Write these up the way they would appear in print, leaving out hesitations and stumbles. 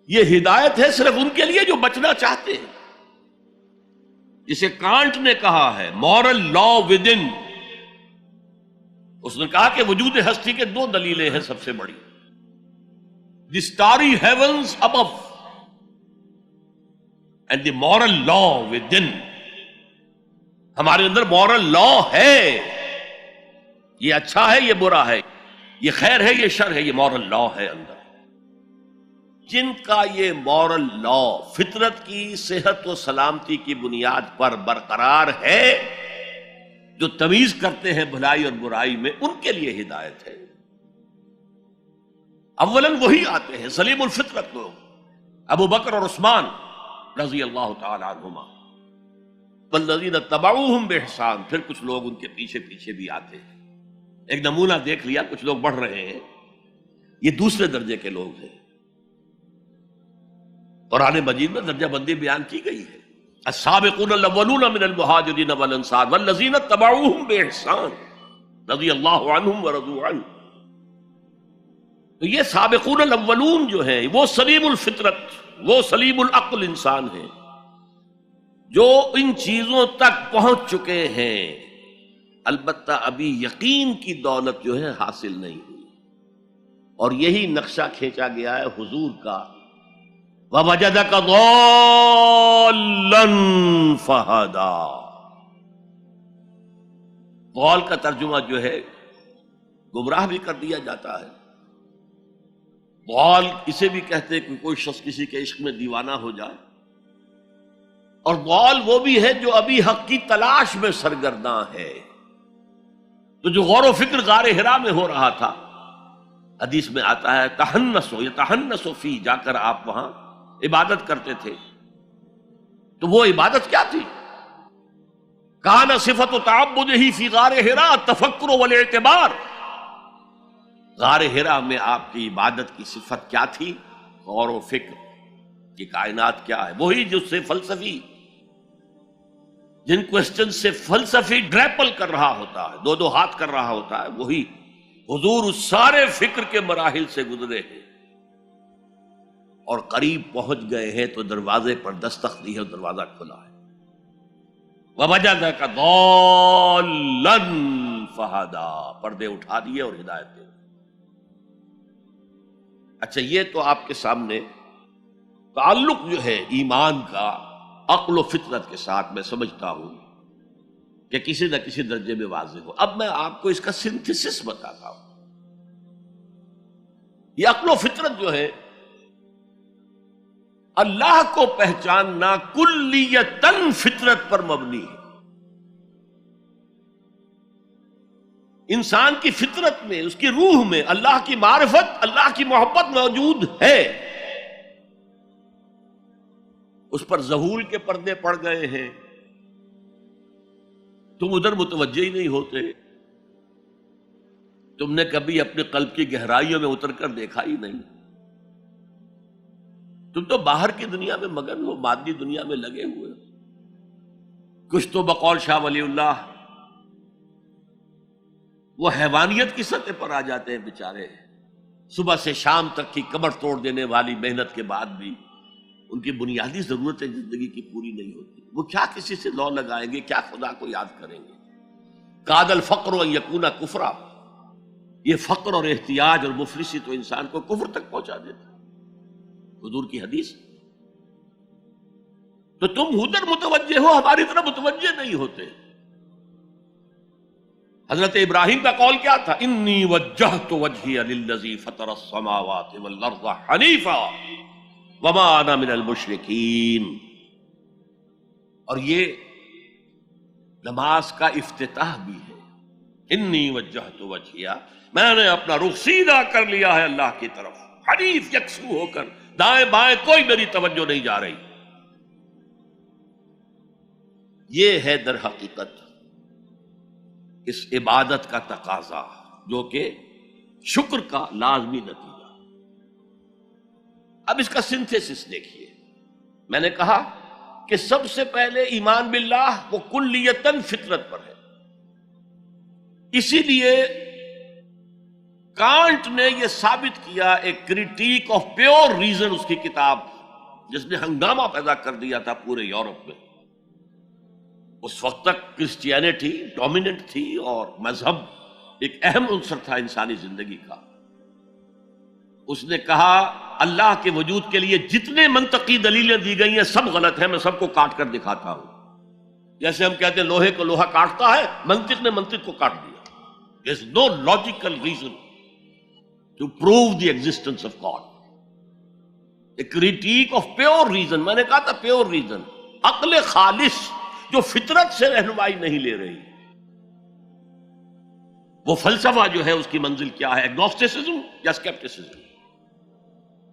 یہ ہدایت ہے صرف ان کے لیے جو بچنا چاہتے ہیں. جسے کانٹ نے کہا ہے مورل لا ود ان. اس نے کہا کہ وجود ہستی کے دو دلیلیں ہیں سب سے بڑی. The starry heavens above and the moral law within. ہمارے اندر مورل لا ہے، یہ اچھا ہے یہ برا ہے، یہ خیر ہے یہ شر ہے، یہ مورل لا ہے اندر. جن کا یہ مورل لا فطرت کی صحت و سلامتی کی بنیاد پر برقرار ہے، جو تمیز کرتے ہیں بھلائی اور برائی میں، ان کے لیے ہدایت ہے. اولاً وہی آتے ہیں سلیم الفطرت لوگ، ابو بکر اور عثمان رضی اللہ تعالی عنہما، والذین تبعوہم بإحسان. پھر کچھ لوگ ان کے پیچھے پیچھے بھی آتے ہیں. ایک نمونہ دیکھ لیا، کچھ لوگ بڑھ رہے ہیں، یہ دوسرے درجے کے لوگ ہیں. قرآن مجید میں درجہ بندی بیان کی گئی ہے. السابقون الاولون من المہاجرین والانصار والذین تبعوہم بإحسان رضی اللہ عنہم ورضوا عنہ. تو یہ سابقون الاولون جو ہیں وہ سلیم الفطرت، وہ سلیم العقل انسان ہیں جو ان چیزوں تک پہنچ چکے ہیں. البتہ ابھی یقین کی دولت جو ہے حاصل نہیں ہوئی، اور یہی نقشہ کھینچا گیا ہے حضور کا وَوَجَدَكَ ضَالًّا فَهَدَىٰ. ضال کا ترجمہ جو ہے گمراہ بھی کر دیا جاتا ہے. ضال اسے بھی کہتے ہیں کہ کوئی شخص کسی کے عشق میں دیوانہ ہو جائے، اور ضال وہ بھی ہے جو ابھی حق کی تلاش میں سرگرداں ہے. تو جو غور و فکر غار حرا میں ہو رہا تھا، حدیث میں آتا ہے تحنسو یتحنسو فی، جا کر آپ وہاں عبادت کرتے تھے. تو وہ عبادت کیا تھی؟ کان صفت تعبدہ فی غار حرا التفکر والاعتبار. غار حرا میں آپ کی عبادت کی صفت کیا تھی؟ غور و فکر کہ کائنات کیا ہے. وہی جو سے فلسفی، جن کوسچن سے فلسفی ڈریپل کر رہا ہوتا ہے، دو ہاتھ کر رہا ہوتا ہے، وہی حضور اس سارے فکر کے مراحل سے گزرے ہیں اور قریب پہنچ گئے ہیں. تو دروازے پر دستک دی ہے، دروازہ کھلا ہے. وَوَجَدَكَ ضَالًّا فَهَدَىٰ. پردے اٹھا دیے اور ہدایت دے. اچھا، یہ تو آپ کے سامنے تعلق جو ہے ایمان کا عقل و فطرت کے ساتھ میں سمجھتا ہوں کہ کسی نہ کسی درجے میں واضح ہو. اب میں آپ کو اس کا سنتھسس بتاتا ہوں. یہ عقل و فطرت جو ہے اللہ کو پہچاننا کلیتاً فطرت پر مبنی ہے. انسان کی فطرت میں، اس کی روح میں اللہ کی معرفت، اللہ کی محبت موجود ہے. اس پر ظہول کے پردے پڑ گئے ہیں، تم ادھر متوجہ ہی نہیں ہوتے. تم نے کبھی اپنے قلب کی گہرائیوں میں اتر کر دیکھا ہی نہیں. تم تو باہر کی دنیا میں مگن ہو، مادی دنیا میں لگے ہوئے ہو. کچھ تو بقول شاہ ولی اللہ وہ حیوانیت کی سطح پر آ جاتے ہیں بیچارے. صبح سے شام تک کی کمر توڑ دینے والی محنت کے بعد بھی ان کی بنیادی ضرورتیں زندگی کی پوری نہیں ہوتی. وہ کیا کسی سے لو لگائیں گے، کیا خدا کو یاد کریں گے. کاد الفقر ان یکون کفرا. یہ فقر اور احتیاج اور مفلسی تو انسان کو کفر تک پہنچا دیتا. حضور کی حدیث. تو تم ادھر متوجہ ہو، ہماری طرح متوجہ نہیں ہوتے. حضرت ابراہیم کا قول کیا تھا؟ انی وجہت وجہی للذی فطر السماوات والارض حنیفا وما انا من المشرکین. اور یہ نماز کا افتتاح بھی ہے. انی وجہت وجہی، میں نے اپنا رخ سیدھا کر لیا ہے اللہ کی طرف، حنیف یکسو ہو کر، دائیں بائیں کوئی میری توجہ نہیں جا رہی. یہ ہے در حقیقت اس عبادت کا تقاضا، جو کہ شکر کا لازمی نتیجہ. اب اس کا سنتھیسس دیکھیے. میں نے کہا کہ سب سے پہلے ایمان باللہ وہ کلیتاً فطرت پر ہے. اسی لیے کانٹ نے یہ ثابت کیا، ایک کریٹیک آف پیور ریزن اس کی کتاب، جس نے ہنگامہ پیدا کر دیا تھا پورے یورپ میں۔ اس وقت تک کرسچینٹی ڈومیننٹ تھی اور مذہب ایک اہم عنصر تھا انسانی زندگی کا۔ اس نے کہا اللہ کے وجود کے لیے جتنے منطقی دلیلیں دی گئی ہیں سب غلط ہیں، میں سب کو کاٹ کر دکھاتا ہوں۔ جیسے ہم کہتے ہیں لوہے کو لوہا کاٹتا ہے، منطق نے منطق کو کاٹ دیا۔ There is no logical reason to prove the existence of God. A critique of pure reason، میں نے کہا تھا پیور ریزن، عقل خالص جو فطرت سے رہنمائی نہیں لے رہی۔ وہ فلسفہ جو ہے اس کی منزل کیا ہے؟ ایگنوسٹسزم یا اسکیپٹسزم،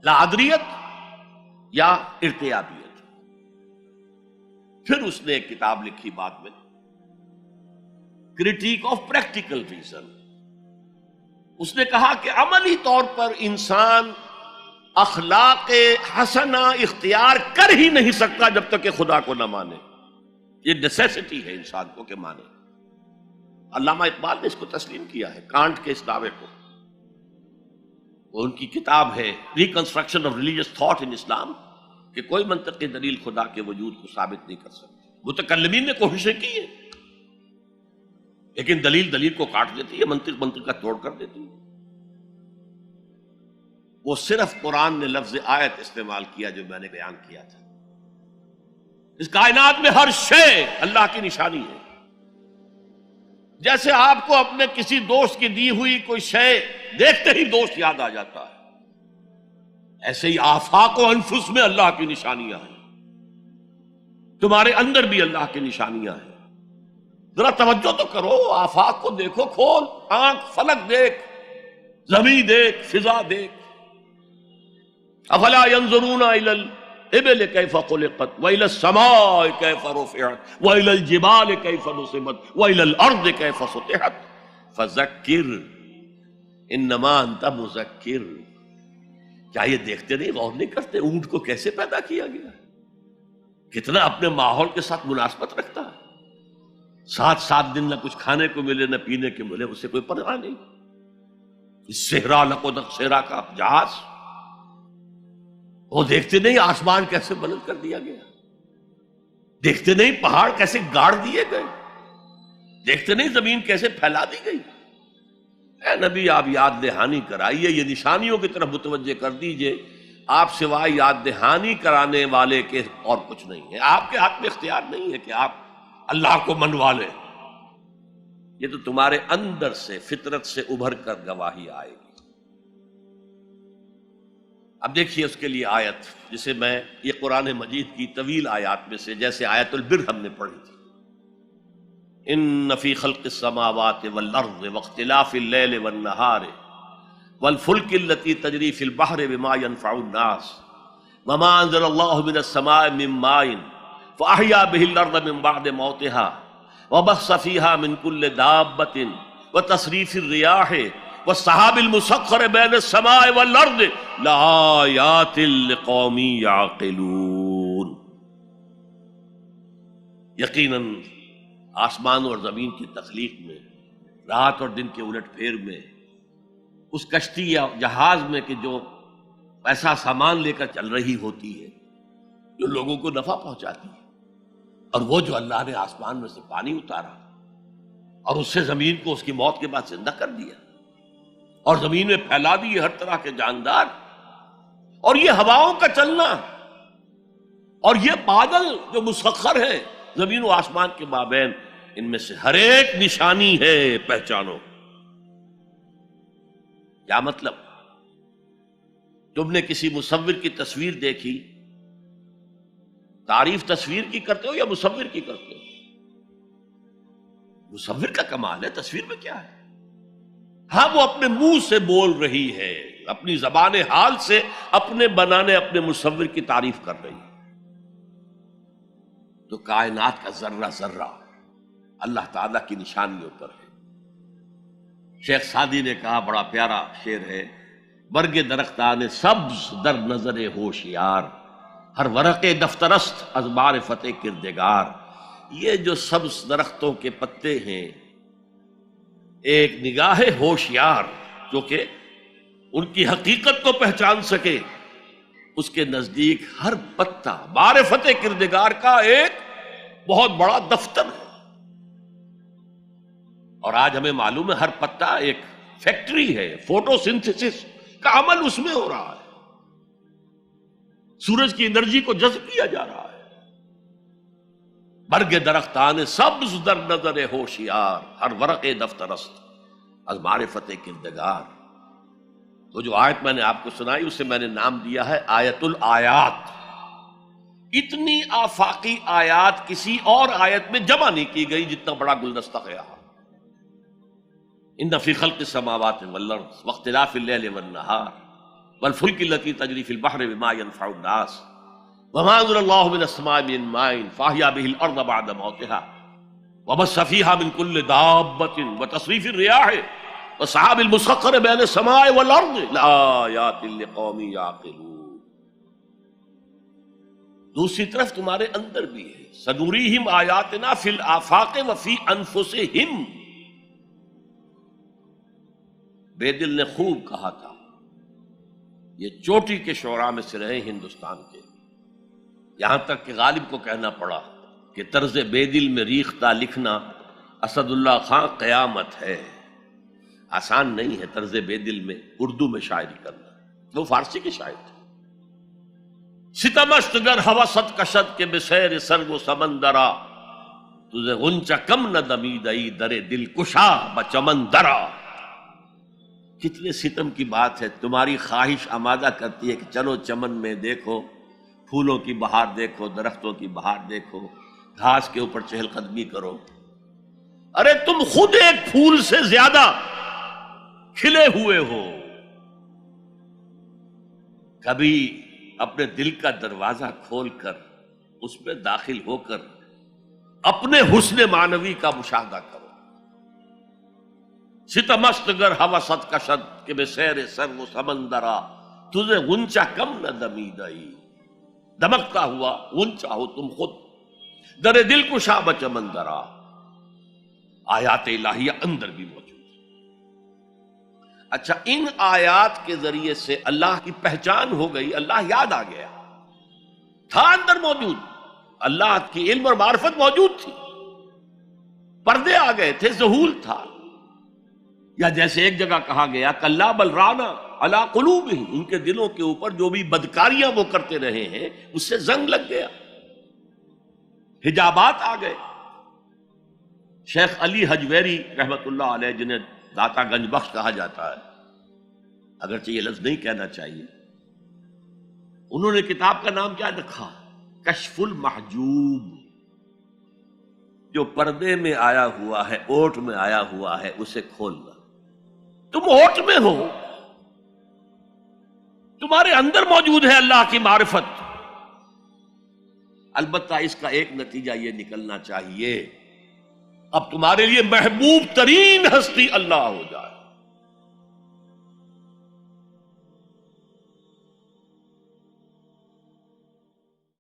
لادریت یا ارتیابیت۔ پھر اس نے ایک کتاب لکھی بعد میں، کرٹیک آف پریکٹیکل ریزن۔ اس نے کہا کہ عملی طور پر انسان اخلاق حسنہ اختیار کر ہی نہیں سکتا جب تک کہ خدا کو نہ مانے۔ یہ نیسیسٹی ہے انسان کو کہ مانے۔ علامہ اقبال نے اس کو تسلیم کیا ہے، کانٹ کے اس دعوے کو۔ وہ ان کی کتاب ہے reconstruction of religious thought in Islam, کہ کوئی منطقی دلیل خدا کے وجود کو ثابت نہیں کر سکتی۔ متکلمین نے کوششیں کی ہیں، لیکن دلیل دلیل کو کاٹ دیتی ہے، منطق منطق کا توڑ کر دیتی ہے۔ وہ صرف قرآن نے لفظ آیت استعمال کیا جو میں نے بیان کیا تھا۔ اس کائنات میں ہر شے اللہ کی نشانی ہے۔ جیسے آپ کو اپنے کسی دوست کی دی ہوئی کوئی شے دیکھتے ہی دوست یاد آ جاتا ہے، ایسے ہی آفاق و انفس میں اللہ کی نشانیاں ہیں۔ تمہارے اندر بھی اللہ کی نشانیاں ہیں۔ ذرا توجہ تو کرو، آفاق کو دیکھو، کھول آنکھ، فلک دیکھ، زمین دیکھ، فضا دیکھ۔ افلا ينظرون الى الابل كيف خلقت والى السماء كيف رفعت والى الجبال كيف نصبت والى الارض كيف سطحت فذكر انما انت مذکر۔ کیا یہ دیکھتے نہیں، غور نہیں کرتے اونٹ کو کیسے پیدا کیا گیا، کتنا اپنے ماحول کے ساتھ مناسبت رکھتا ہے، 7 دن نہ کچھ کھانے کو ملے نہ پینے کے ملے، اسے کوئی پرواہ نہیں۔ اس صحرا لقدق صحرا کا جہاز، وہ دیکھتے نہیں آسمان کیسے بلند کر دیا گیا، دیکھتے نہیں پہاڑ کیسے گاڑ دیے گئے، دیکھتے نہیں زمین کیسے پھیلا دی گئی۔ اے نبی آپ یاد دہانی کرائیے، یہ نشانیوں کی طرف متوجہ کر دیجئے۔ آپ سوائے یاد دہانی کرانے والے کے اور کچھ نہیں ہے۔ آپ کے ہاتھ میں اختیار نہیں ہے کہ آپ اللہ کو منوا لیں، یہ تو تمہارے اندر سے فطرت سے ابھر کر گواہی آئے گی۔ اب دیکھیے اس کے لیے آیت، جسے میں یہ قرآن مجید کی طویل آیات میں سے، جیسے آیت البر ہم نے پڑھی تھی، ان فی خلق السماوات والارض واختلاف اللیل والنہار والفلک التي تجری فی البحر بما ينفع الناس وما انزل اللہ من السماء من ماء فاحیا به الارض من بعد موتها وبث فیہا من کل دابۃ وتصریف الریاح والسحاب المسخر بین السماء والارض لآیات لقوم یعقلون۔ یقیناً آسمان اور زمین کی تخلیق میں، رات اور دن کے الٹ پھیر میں، اس کشتی یا جہاز میں کہ جو ایسا سامان لے کر چل رہی ہوتی ہے جو لوگوں کو نفع پہنچاتی ہے، اور وہ جو اللہ نے آسمان میں سے پانی اتارا اور اس سے زمین کو اس کی موت کے بعد زندہ کر دیا اور زمین میں پھیلا دیے ہر طرح کے جاندار، اور یہ ہواؤں کا چلنا اور یہ بادل جو مسخر ہے زمین و آسمان کے مابین، ان میں سے ہر ایک نشانی ہے، پہچانو۔ کیا مطلب؟ تم نے کسی مصور کی تصویر دیکھی، تعریف تصویر کی کرتے ہو یا مصور کی کرتے ہو؟ مصور کا کمال ہے، تصویر میں کیا ہے؟ ہاں وہ اپنے منہ سے بول رہی ہے، اپنی زبان حال سے اپنے بنانے اپنے مصور کی تعریف کر رہی ہے۔ تو کائنات کا ذرہ ذرہ اللہ تعالیٰ کی نشانیوں پر ہے۔ شیخ سعدی نے کہا، بڑا پیارا شعر ہے، برگ درختان سبز در نظر ہوشیار ہر ورق دفترست از معرفت کردگار۔ یہ جو سبز درختوں کے پتے ہیں، ایک نگاہ ہوشیار جو کہ ان کی حقیقت کو پہچان سکے، اس کے نزدیک ہر پتا معرفت کردگار کا ایک بہت بڑا دفتر ہے۔ اور آج ہمیں معلوم ہے ہر پتا ایک فیکٹری ہے، فوٹو سنتھسس کا عمل اس میں ہو رہا ہے، سورج کی انرجی کو جذب کیا جا رہا ہے۔ برگ درختان سبز در نظر ہوشیار، ہر ورق دفتر است از معرفت کردگار۔ تو جو آیت میں نے آپ کو سنائی اسے میں نے نام دیا ہے آیت الآیات۔ اتنی آفاقی آیات کسی اور آیت میں جمع نہیں کی گئی جتنا بڑا گلدستہ ہے یہاں۔ ان فی خلق السماوات والارض واختلاف اللیل والنہار والفلک التي تجری فی البحر بما ينفع الناس وما انزل اللہ من السماء من ماء فاحیا به الارض بعد موتها وبث فیہا من کل دابۃ وتصریف الرياح والسحاب المسخر بین السماء والارض لآیات لقوم یعقلون۔ دوسری طرف تمہارے اندر بھی ہے، سنوریہم آیاتنا فی الآفاق وفی انفسہم۔ بے دل نے خوب کہا تھا، یہ چوٹی کے شعراء میں سے رہے ہندوستان کے، یہاں تک کہ غالب کو کہنا پڑا کہ طرز بے دل میں ریختہ لکھنا اسد اللہ خان قیامت ہے۔ آسان نہیں ہے طرز بے دل میں اردو میں شاعری کرنا، وہ فارسی کے شاعر تھے۔ ستمست گر ہوست کشد کے بسیر سرگ و سمندرا تجھے غنچہ کم نہ دمیدئی در دل کشا بچمن درا۔ کتنے ستم کی بات ہے، تمہاری خواہش آمادہ کرتی ہے کہ چلو چمن میں دیکھو، پھولوں کی بہار دیکھو، درختوں کی بہار دیکھو، گھاس کے اوپر چہل قدمی کرو۔ ارے تم خود ایک پھول سے زیادہ کھلے ہوئے ہو۔ کبھی اپنے دل کا دروازہ کھول کر اس میں داخل ہو کر اپنے حسن معنوی کا مشاہدہ کرو۔ ستمست گر ہوست کشد کہ بے سیر سر و سمندرا تجھے غنچہ کم نہ دمیدئی۔ دمکتا ہوا غنچہ ہو تم خود، در دل کشا بچمندرا۔ آیات الہیہ اندر بھی موجود ہے۔ اچھا، ان آیات کے ذریعے سے اللہ کی پہچان ہو گئی، اللہ یاد آ گیا، تھا اندر موجود، اللہ کی علم اور معرفت موجود تھی، پردے آ گئے تھے، ظہور تھا۔ یا جیسے ایک جگہ کہا گیا کلا بل رانا علی قلوبہم، ان کے دلوں کے اوپر جو بھی بدکاریاں وہ کرتے رہے ہیں اس سے زنگ لگ گیا، حجابات آ گئے۔ شیخ علی حجویری رحمت اللہ علیہ، جنہیں داتا گنج بخش کہا جاتا ہے، اگرچہ یہ لفظ نہیں کہنا چاہیے، انہوں نے کتاب کا نام کیا رکھا؟ کشف المحجوب۔ جو پردے میں آیا ہوا ہے، اوٹ میں آیا ہوا ہے، اسے کھولنا۔ تم اوٹ میں ہو، تمہارے اندر موجود ہے اللہ کی معرفت۔ البتہ اس کا ایک نتیجہ یہ نکلنا چاہیے، اب تمہارے لیے محبوب ترین ہستی اللہ ہو جائے۔